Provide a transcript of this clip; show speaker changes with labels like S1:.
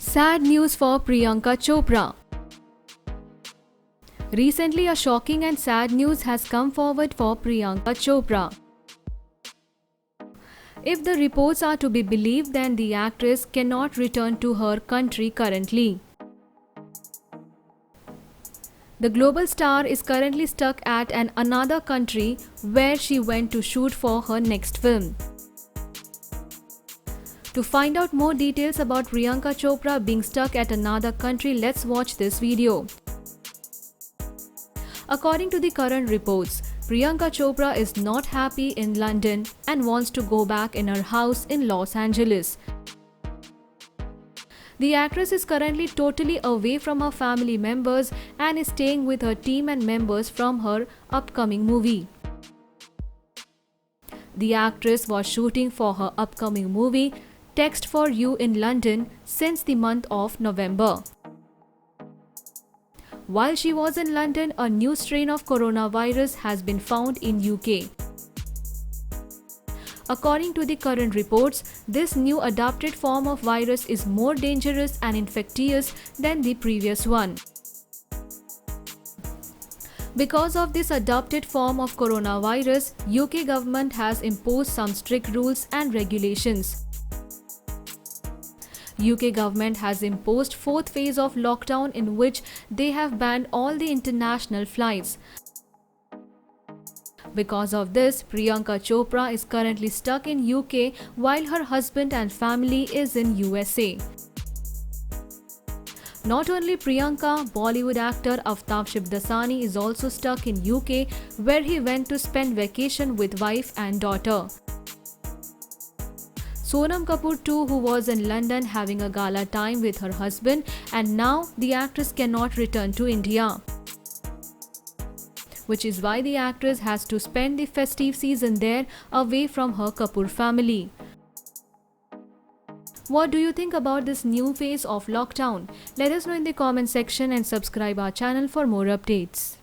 S1: Sad news for Priyanka Chopra. Recently, a shocking and sad news has come forward for Priyanka Chopra. If the reports are to be believed, then the actress cannot return to her country currently. The global star is currently stuck at another country where she went to shoot for her next film. To find out more details about Priyanka Chopra being stuck at another country, let's watch this video. According to the current reports, Priyanka Chopra is not happy in London and wants to go back in her house in Los Angeles. The actress is currently totally away from her family members and is staying with her team and members from her upcoming movie. The actress was shooting for her upcoming movie, Text for You in London, since the month of November. While she was in London, a new strain of coronavirus has been found in UK. According to the current reports, this new adapted form of virus is more dangerous and infectious than the previous one. Because of this adapted form of coronavirus, UK government has imposed some strict rules and regulations. UK government has imposed fourth phase of lockdown in which they have banned all the international flights. Because of this, Priyanka Chopra is currently stuck in UK while her husband and family is in USA. Not only Priyanka, Bollywood actor Aftab Shivdasani is also stuck in UK where he went to spend vacation with wife and daughter. Sonam Kapoor too, who was in London having a gala time with her husband, and now the actress cannot return to India, which is why the actress has to spend the festive season there away from her Kapoor family. What do you think about this new phase of lockdown? Let us know in the comment section and subscribe our channel for more updates.